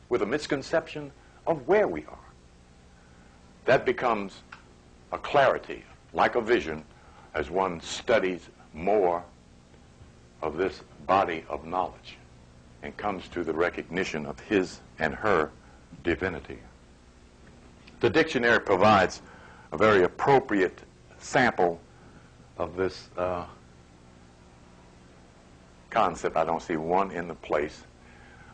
with a misconception of where we are. That becomes a clarity, like a vision, as one studies more of this body of knowledge and comes to the recognition of his and her divinity. The dictionary provides a very appropriate sample of this concept. I don't see one in the place.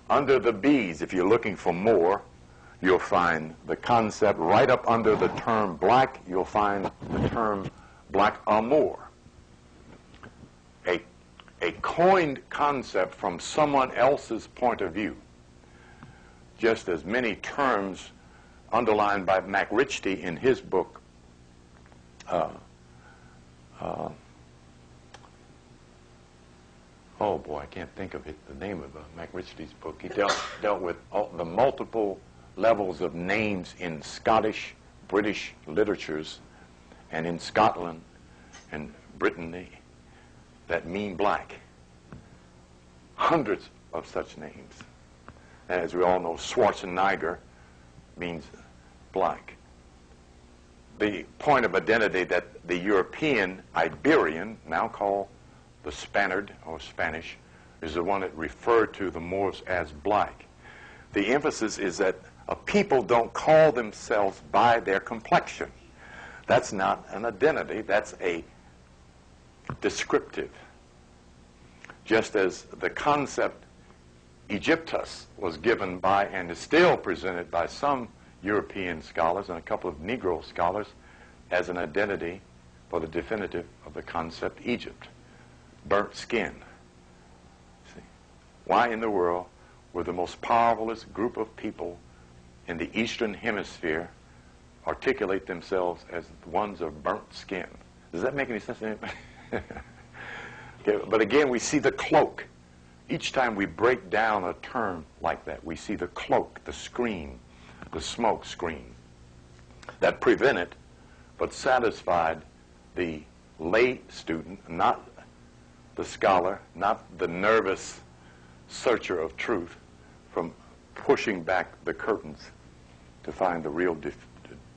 Under the B's, if you're looking for more, you'll find the concept. Right up under the term black, you'll find the term black amour. A coined concept from someone else's point of view. Just as many terms underlined by McRitchie in his book, oh boy, I can't think of it, the name of McRitchie's book. He dealt with the multiple levels of names in Scottish, British literatures, and in Scotland and Brittany that mean black. Hundreds of such names. And as we all know, Schwarzenegger means black. The point of identity that the European Iberian, now called the Spaniard or Spanish, is the one that referred to the Moors as black. The emphasis is that a people don't call themselves by their complexion. That's not an identity, that's a descriptive. Just as the concept Egyptus was given by and is still presented by some European scholars and a couple of Negro scholars as an identity for the definitive of the concept Egypt. Burnt skin. See? Why in the world were the most powerful group of people in the Eastern Hemisphere articulate themselves as ones of burnt skin? Does that make any sense to anybody? Okay, but again, we see the cloak. Each time we break down a term like that, we see the cloak, the screen, the smoke screen that prevented but satisfied the lay student, not the scholar, not the nervous searcher of truth, from pushing back the curtains to find the real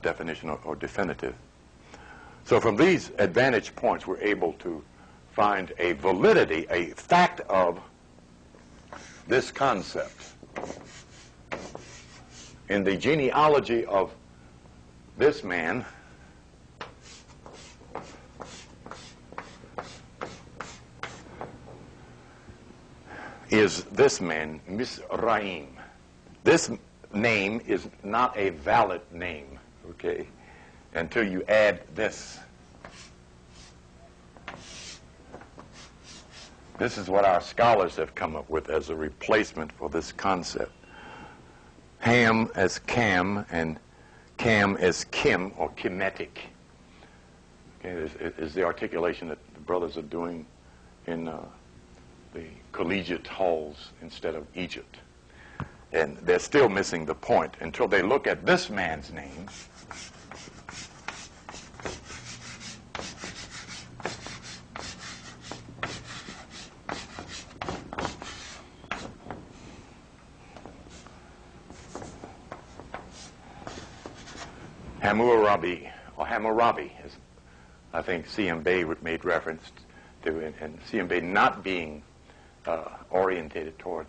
definition or definitive. So from these advantage points, we're able to find a validity, a fact of this concept. In the genealogy of this man, is this man, Mizraim. This name is not a valid name, okay, until you add this. This is what our scholars have come up with as a replacement for this concept. Ham as Cam and Cam as Kim, or Kemetic. Okay, is the articulation that the brothers are doing in the collegiate halls instead of Egypt. And they're still missing the point until they look at this man's name. Hammurabi, or Hammurabi, as I think C.M. Bay made reference to, and C.M. Bay not being orientated toward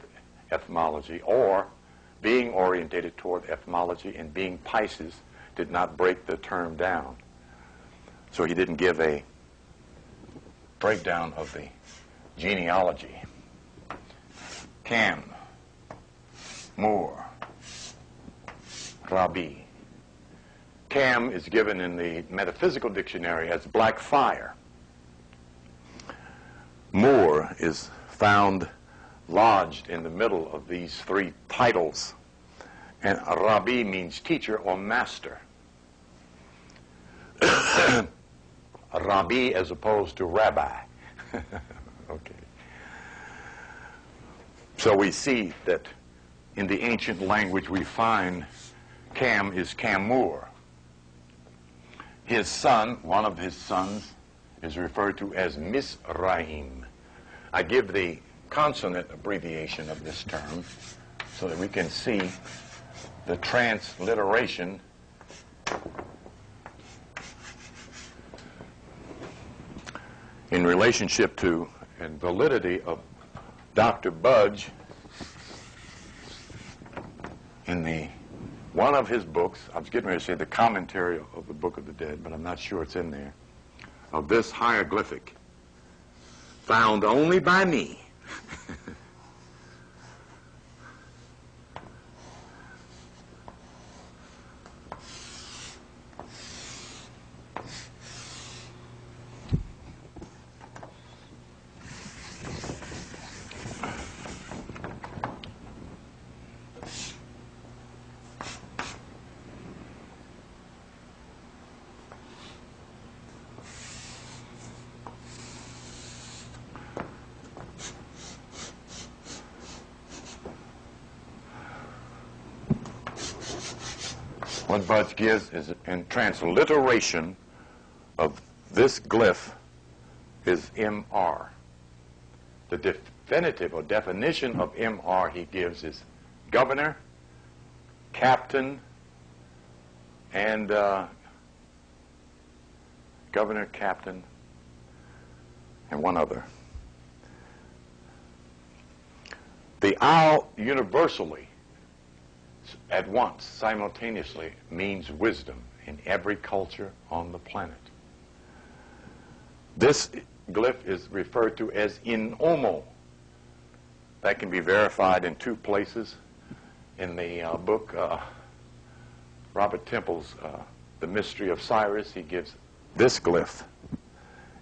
etymology, or being orientated toward etymology and being Pisces, did not break the term down. So he didn't give a breakdown of the genealogy. Cam, Moor, Rabi. Cam is given in the metaphysical dictionary as black fire. Moor is found lodged in the middle of these three titles. And Rabbi means teacher or master. Rabbi as opposed to rabbi. Okay. So we see that in the ancient language we find Cam is Camur. His son, one of his sons, is referred to as Mizraim. I give the consonant abbreviation of this term so that we can see the transliteration in relationship to and validity of Dr. Budge in one of his books. I was getting ready to say the commentary of the Book of the Dead, but I'm not sure it's in there, of this hieroglyphic found only by me. What Budge gives is in transliteration of this glyph is MR. The definitive or definition of MR he gives is governor, captain, and governor, captain, and one other. The owl universally, at once, simultaneously, means wisdom in every culture on the planet. This glyph is referred to as in Omo. That can be verified in two places. In the book, Robert Temple's The Mystery of Cyrus, he gives this glyph.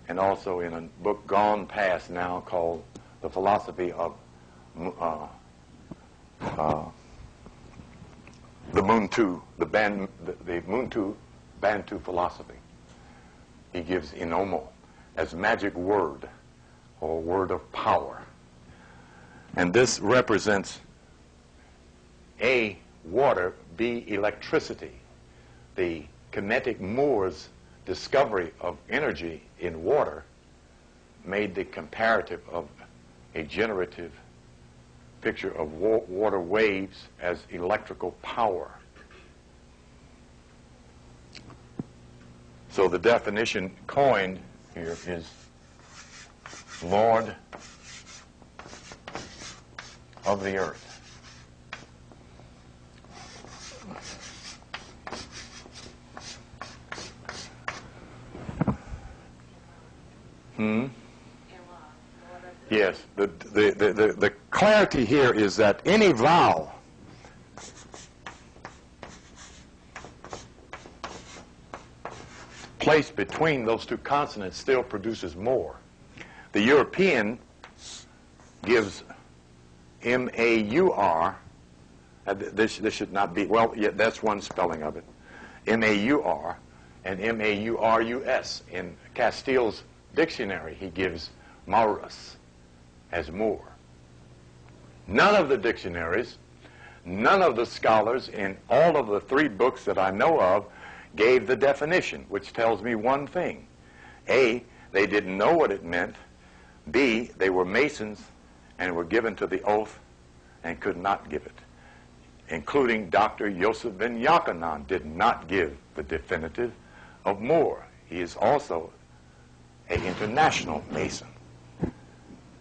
And also in a book gone past now called The Philosophy of the Muntu, the Muntu Bantu philosophy. He gives Inomo as magic word or word of power. And this represents A, water, B, electricity. The Kemetic Moor's discovery of energy in water made the comparative of a generative picture of water waves as electrical power. So the definition coined here is Lord of the earth. Yes, the clarity here is that any vowel placed between those two consonants still produces more. The European gives M-A-U-R. This should not be, well, yeah, that's one spelling of it. M-A-U-R and M-A-U-R-U-S. In Castile's dictionary, he gives Maurus as Moor. None of the dictionaries, none of the scholars in all of the three books that I know of gave the definition, which tells me one thing. A, they didn't know what it meant. B, they were Masons and were given to the oath and could not give it, including Dr. Yosef ben Yochanan did not give the definitive of Moor. He is also an international Mason.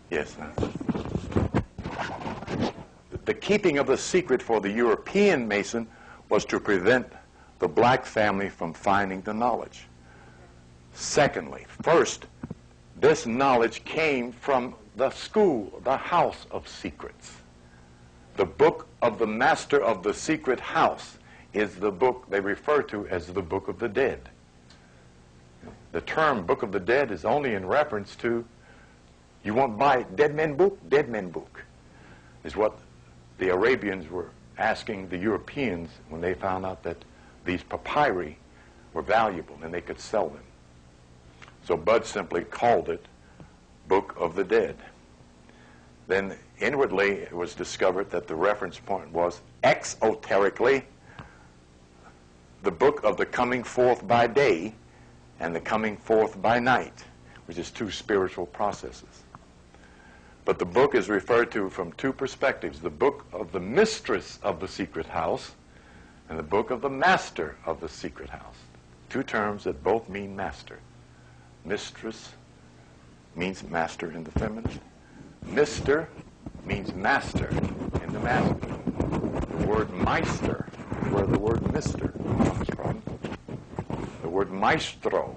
Yes, sir. The keeping of the secret for the European Mason was to prevent the black family from finding the knowledge. Secondly, first, this knowledge came from the school, the house of secrets. The book of the master of the secret house is the book they refer to as the Book of the Dead. The term Book of the Dead is only in reference to, you want to buy Dead Men Book? Dead Men Book is what the Arabians were asking the Europeans when they found out that these papyri were valuable and they could sell them. So Bud simply called it Book of the Dead. Then inwardly it was discovered that the reference point was exoterically the book of the coming forth by day and the coming forth by night, which is two spiritual processes. But the book is referred to from two perspectives: the book of the mistress of the secret house and the book of the master of the secret house. Two terms that both mean master. Mistress means master in the feminine. Mister means master in the masculine. The word meister is where the word mister comes from. The word maestro